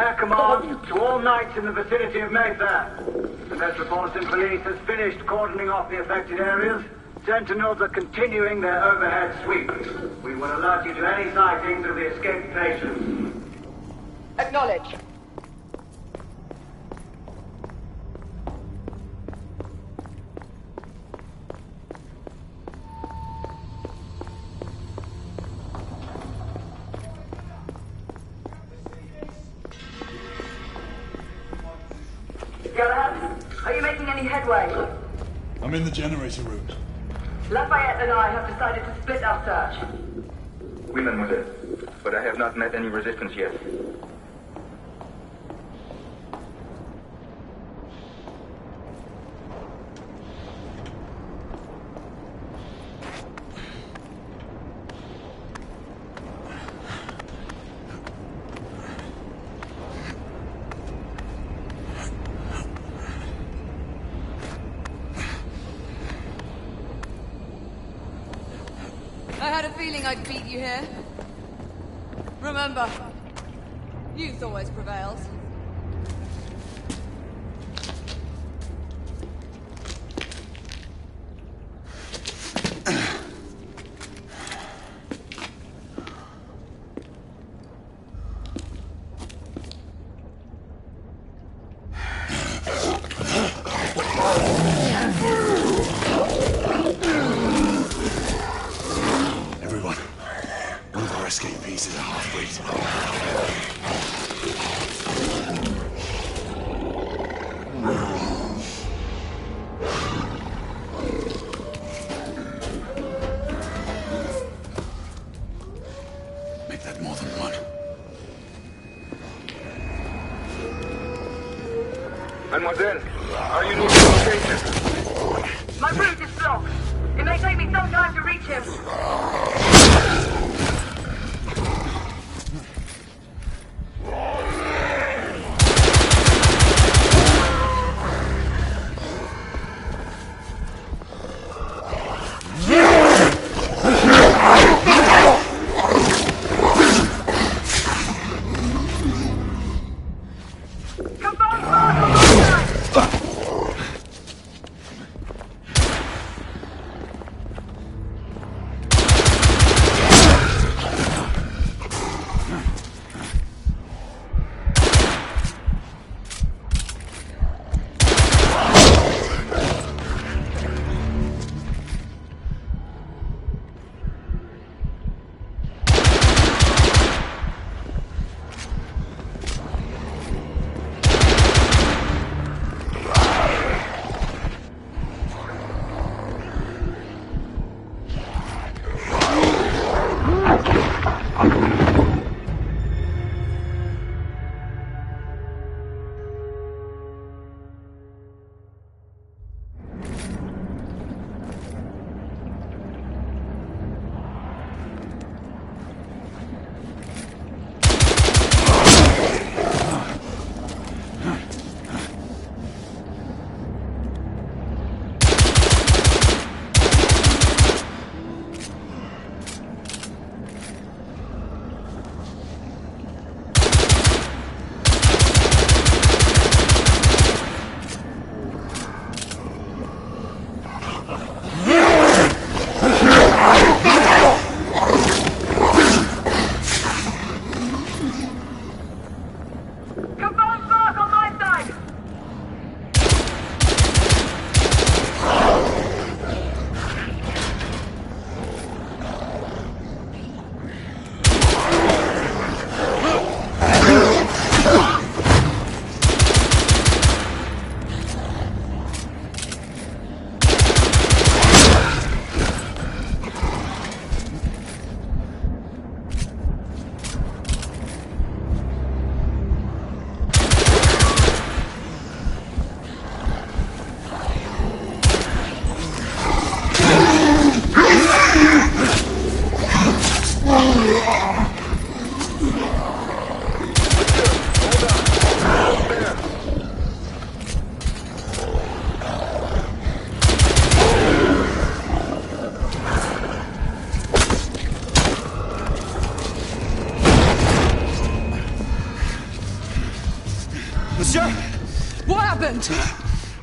Air command to all knights in the vicinity of Mayfair. The Metropolitan Police has finished cordoning off the affected areas. Sentinels are continuing their overhead sweep. We will alert you to any sightings of the escaped patients. Acknowledge. Galahad, are you making any headway? I'm in the generator room. Lafayette and I have decided to split our search. Oui, mademoiselle. But I have not met any resistance yet. I had a feeling I'd beat you here. Remember, youth always prevails. Mademoiselle, are you near the location? My route is blocked. It may take me some time to reach him.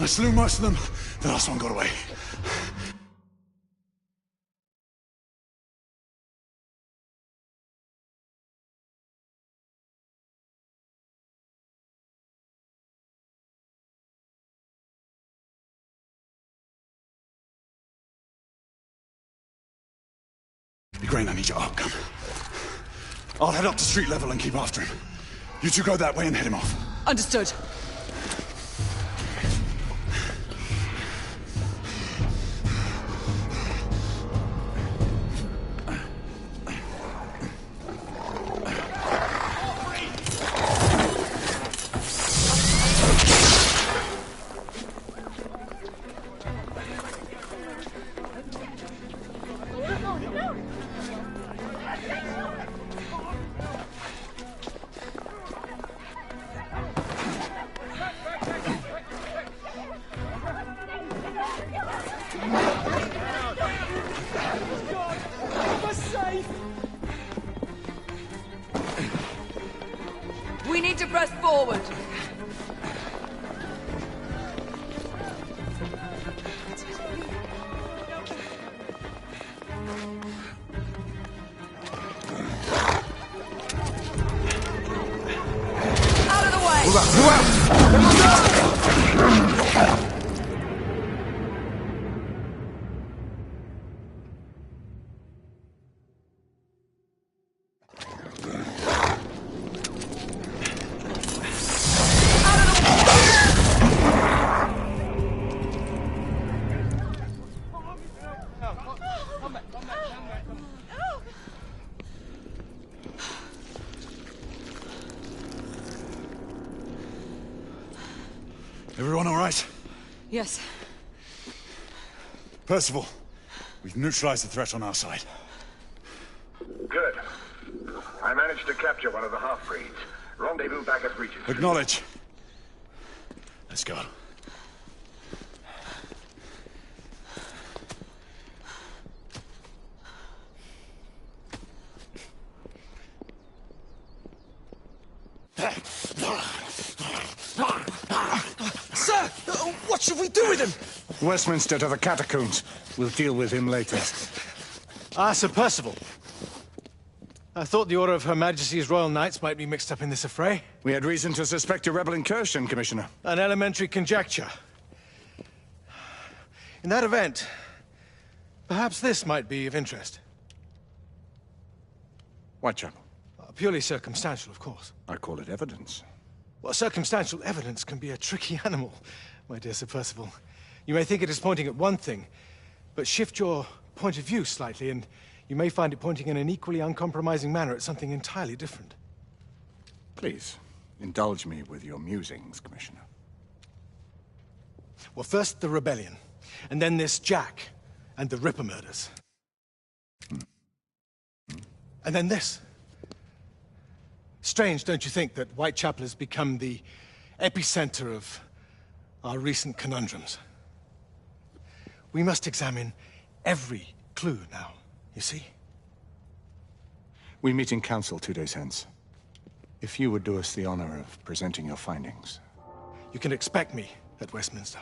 I slew most of them. The last one got away. Grain, I need your arc gun. I'll head up to street level and keep after him. You two go that way and head him off. Understood. We need to press forward. Out of the way! Move out! Everyone all right? Yes. Percival, we've neutralized the threat on our side. Good. I managed to capture one of the half-breeds. Rendezvous back at Regent. Acknowledge. Let's go. Sir! What should we do with him? Westminster to the catacombs. We'll deal with him later. Ah, Sir Percival. I thought the Order of Her Majesty's Royal Knights might be mixed up in this affray. We had reason to suspect a rebel incursion, Commissioner. An elementary conjecture. In that event, perhaps this might be of interest. Whitechapel. Purely circumstantial, of course. I call it evidence. Well, circumstantial evidence can be a tricky animal, my dear Sir Percival. You may think it is pointing at one thing, but shift your point of view slightly, and you may find it pointing in an equally uncompromising manner at something entirely different. Please, indulge me with your musings, Commissioner. Well, first the rebellion, and then this Jack and the Ripper murders. And then this. Strange, don't you think, that Whitechapel has become the epicenter of our recent conundrums? We must examine every clue now, you see? We meet in council 2 days hence. If you would do us the honor of presenting your findings. You can expect me at Westminster.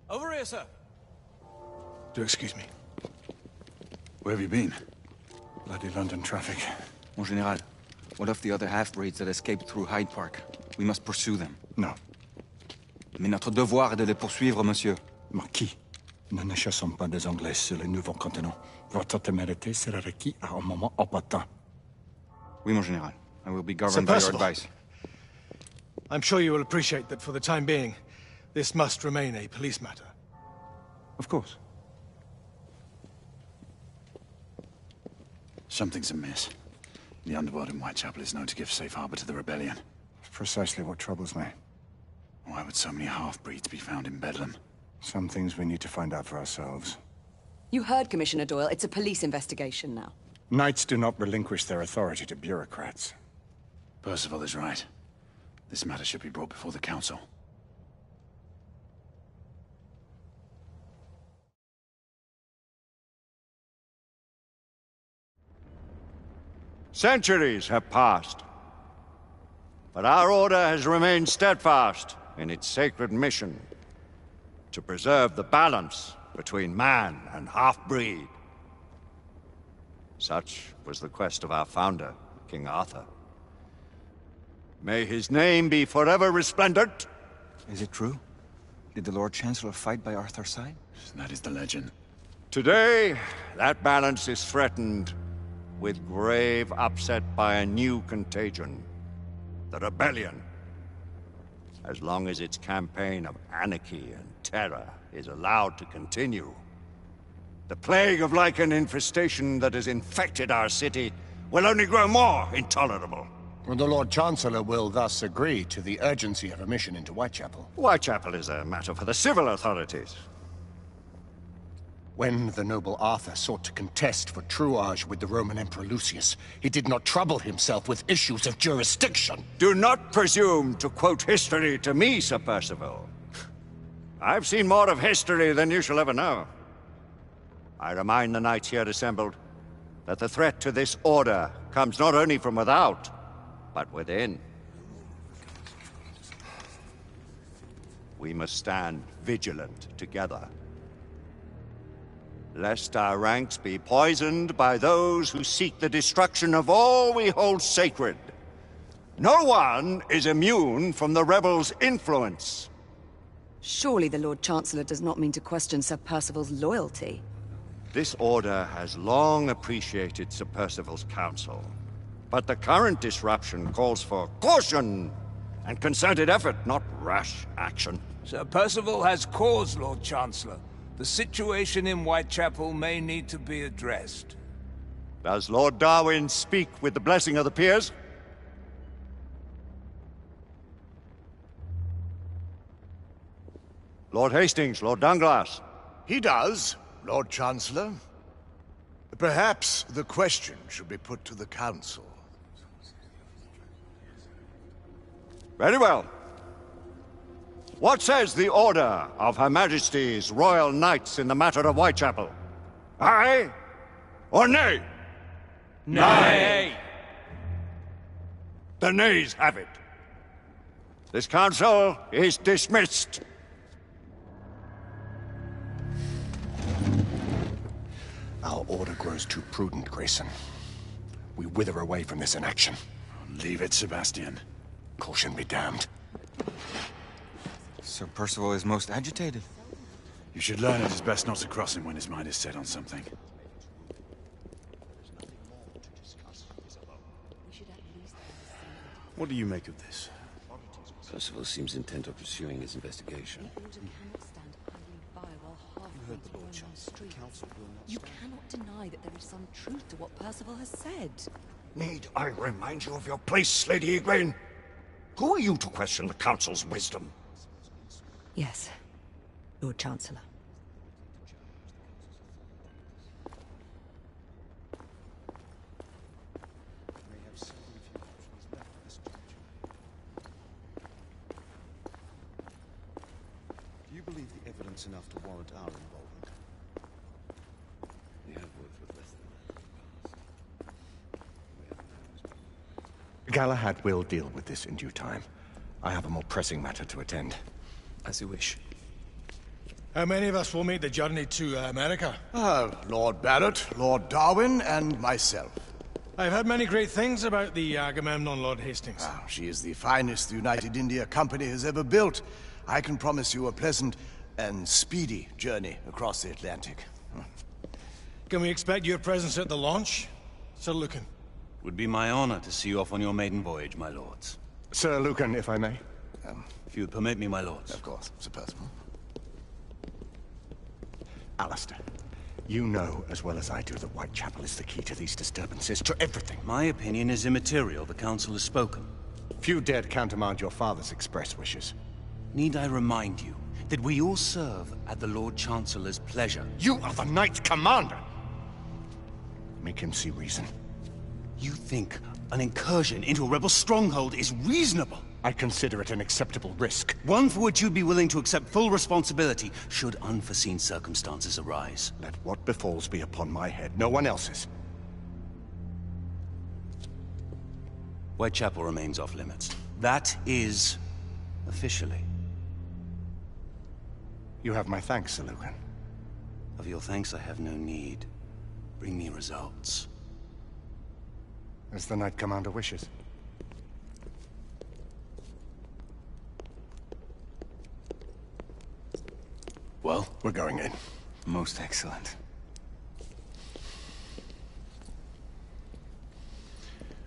Over here, sir. Do excuse me. Where have you been? Bloody London traffic. Mon Général, what of the other half-breeds that escaped through Hyde Park? We must pursue them. No. Mais notre devoir est de les poursuivre, monsieur. Marquis, nous ne chassons pas des Anglais sur le nouveau continent. Votre témérité sera requis à un moment opportun. Oui, mon Général. I will be governed by your advice. I'm sure you will appreciate that for the time being, this must remain a police matter. Of course. Something's amiss. The underworld in Whitechapel is known to give safe harbor to the rebellion. Precisely what troubles me. Why would so many half-breeds be found in Bedlam? Some things we need to find out for ourselves. You heard Commissioner Doyle. It's a police investigation now. Knights do not relinquish their authority to bureaucrats. Percival is right. This matter should be brought before the council. Centuries have passed, but our order has remained steadfast in its sacred mission to preserve the balance between man and half-breed. Such was the quest of our founder, King Arthur. May his name be forever resplendent. Is it true? Did the Lord Chancellor fight by Arthur's side? That is the legend. Today, that balance is threatened with grave upset by a new contagion. The rebellion. As long as its campaign of anarchy and terror is allowed to continue, the plague of lichen infestation that has infected our city will only grow more intolerable. Well, the Lord Chancellor will thus agree to the urgency of a mission into Whitechapel. Whitechapel is a matter for the civil authorities. When the noble Arthur sought to contest for truage with the Roman Emperor Lucius, he did not trouble himself with issues of jurisdiction. Do not presume to quote history to me, Sir Percival. I've seen more of history than you shall ever know. I remind the knights here assembled that the threat to this order comes not only from without, but within. We must stand vigilant together, lest our ranks be poisoned by those who seek the destruction of all we hold sacred. No one is immune from the rebels' influence. Surely the Lord Chancellor does not mean to question Sir Percival's loyalty. This order has long appreciated Sir Percival's counsel, but the current disruption calls for caution and concerted effort, not rash action. Sir Percival has cause, Lord Chancellor. The situation in Whitechapel may need to be addressed. Does Lord Darwin speak with the blessing of the peers? Lord Hastings, Lord Dunglass. He does, Lord Chancellor. Perhaps the question should be put to the Council. Very well. What says the Order of Her Majesty's Royal Knights in the matter of Whitechapel? Aye or nay? Nay! The nays have it. This council is dismissed. Our order grows too prudent, Grayson. We wither away from this inaction. Leave it, Sebastian. Caution be damned. Sir Percival is most agitated. You should learn it is best not to cross him when his mind is set on something. What do you make of this? Percival seems intent on pursuing his investigation. You cannot deny that there is some truth to what Percival has said. Need I remind you of your place, Lady Igraine? Who are you to question the Council's wisdom? Yes, Lord Chancellor. Do you believe the evidence enough to warrant our involvement? We have worked with less than Galahad will deal with this in due time. I have a more pressing matter to attend. As you wish. How many of us will make the journey to America? Lord Barrett, Lord Darwin, and myself. I've heard many great things about the Agamemnon, Lord Hastings. She is the finest the United India Company has ever built. I can promise you a pleasant and speedy journey across the Atlantic. Can we expect your presence at the launch, Sir Lucan? Would be my honor to see you off on your maiden voyage, my lords. Sir Lucan, if I may. If you would permit me, my lords. Of course, Sir Percival. Alistair, you know as well as I do that Whitechapel is the key to these disturbances, to everything. My opinion is immaterial. The Council has spoken. Few dared countermand your father's express wishes. Need I remind you that we all serve at the Lord Chancellor's pleasure? You are the Knight Commander! Make him see reason. You think an incursion into a rebel stronghold is reasonable? I consider it an acceptable risk. One for which you'd be willing to accept full responsibility should unforeseen circumstances arise. Let what befalls be upon my head, no one else's. Whitechapel remains off limits. That is... officially. You have my thanks, Sir Lucan. Of your thanks I have no need. Bring me results. As the Knight Commander wishes. Well? We're going in. Most excellent.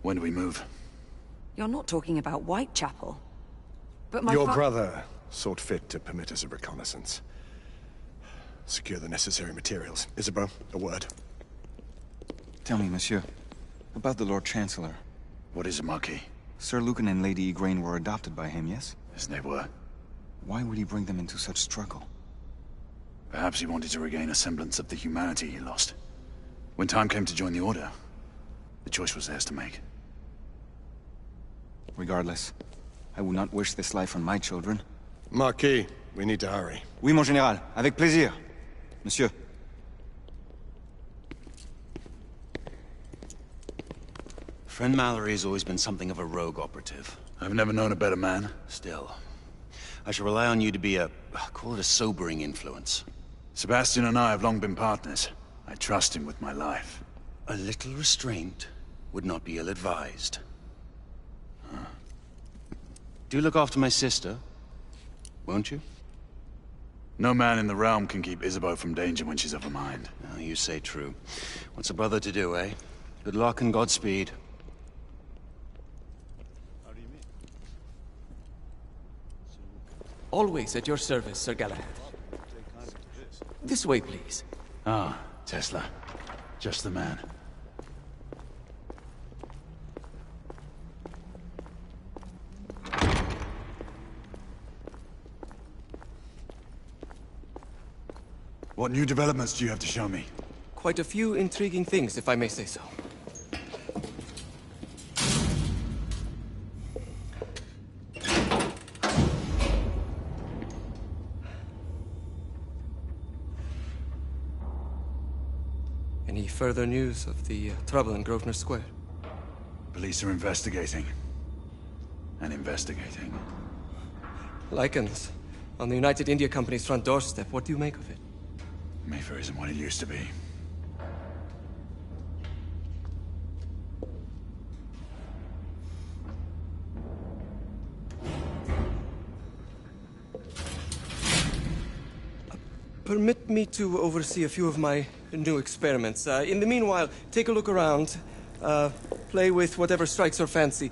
When do we move? You're not talking about Whitechapel. But my Your brother sought fit to permit us a reconnaissance. Secure the necessary materials. Isabeau, a word. Tell me, monsieur, about the Lord Chancellor. What is it, Marquis? Sir Lucan and Lady Igraine were adopted by him, yes? Yes, they were. Why would he bring them into such struggle? Perhaps he wanted to regain a semblance of the humanity he lost. When time came to join the Order, the choice was theirs to make. Regardless, I would not wish this life on my children. Marquis, we need to hurry. Oui, mon général. Avec plaisir. Monsieur. Friend Mallory has always been something of a rogue operative. I've never known a better man. Still, I shall rely on you to be call it a sobering influence. Sebastian and I have long been partners. I trust him with my life. A little restraint would not be ill-advised. Do look after my sister, won't you? No man in the realm can keep Isabeau from danger when she's of a mind. Oh, you say true. What's a brother to do, eh? Good luck and Godspeed. Always at your service, Sir Galahad. This way, please. Ah, Tesla. Just the man. What new developments do you have to show me? Quite a few intriguing things, if I may say so. Any further news of the trouble in Grosvenor Square? Police are investigating. And investigating. Lycans, on the United India Company's front doorstep. What do you make of it? Mayfair isn't what it used to be. Permit me to oversee a few of my new experiments. In the meanwhile, take a look around. Play with whatever strikes your fancy.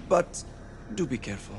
But do be careful.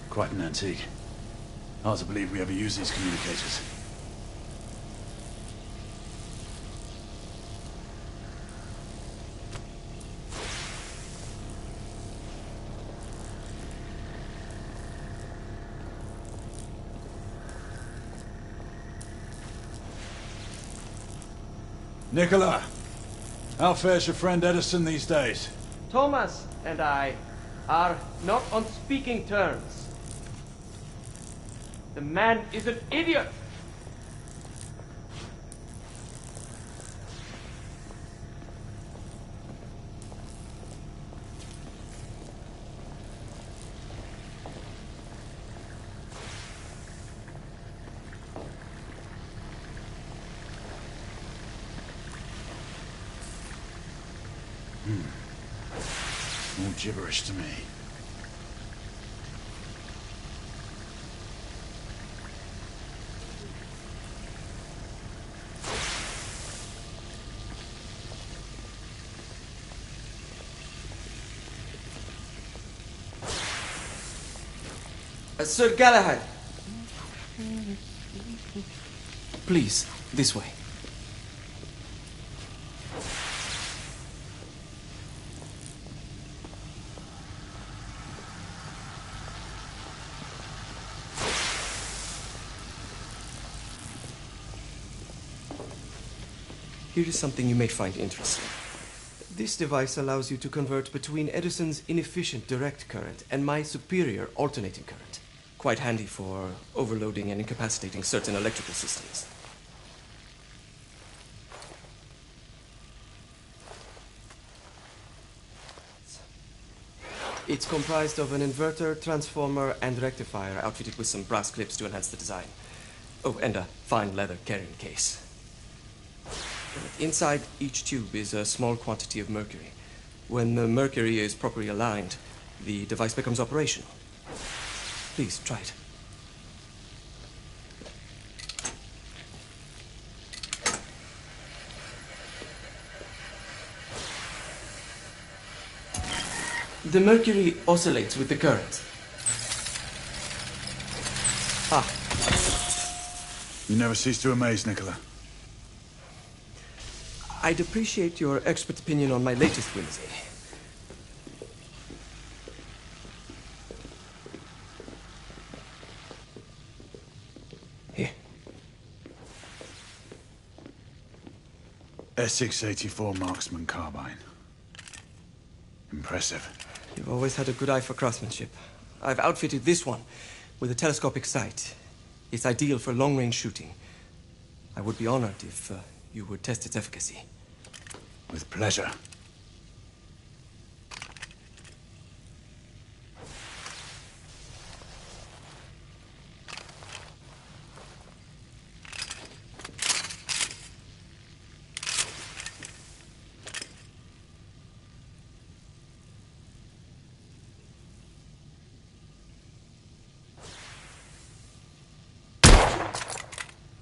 Quite an antique. Hard to believe we ever use these communicators. Nicola, how fares your friend Edison these days? Thomas and I are not on speaking terms. The man is an idiot! All gibberish to me. Sir Galahad! Please, this way. Here is something you may find interesting. This device allows you to convert between Edison's inefficient direct current and my superior alternating current. Quite handy for overloading and incapacitating certain electrical systems. It's comprised of an inverter, transformer, and rectifier outfitted with some brass clips to enhance the design. Oh, and a fine leather carrying case. Inside each tube is a small quantity of mercury. When the mercury is properly aligned, the device becomes operational. Please, try it. The mercury oscillates with the current. Ah. You never cease to amaze, Nicola. I'd appreciate your expert opinion on my latest whimsy. Here. Essex 84 Marksman Carbine. Impressive. You've always had a good eye for craftsmanship. I've outfitted this one with a telescopic sight. It's ideal for long-range shooting. I would be honored if you would test its efficacy. With pleasure.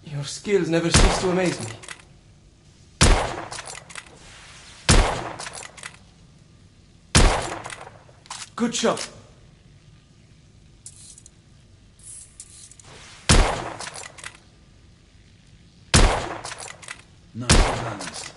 Your skills never cease to amaze me. Good shot. Nicely balanced.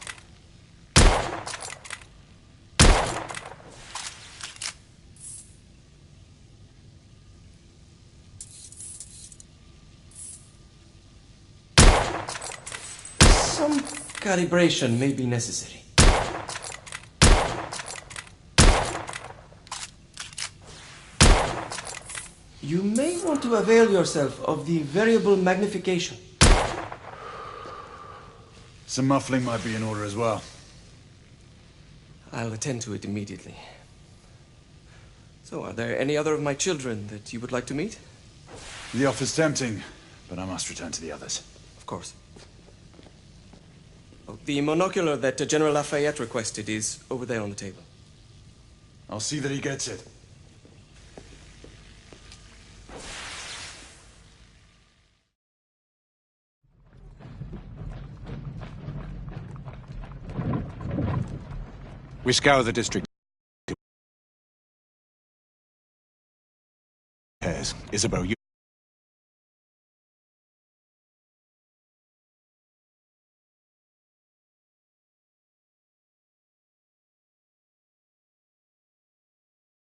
Some calibration may be necessary. You may want to avail yourself of the variable magnification. Some muffling might be in order as well. I'll attend to it immediately. So, are there any other of my children that you would like to meet? The offer's tempting, but I must return to the others. Of course. Oh, the monocular that General Lafayette requested is over there on the table. I'll see that he gets it. We scour the district. Isabel, you...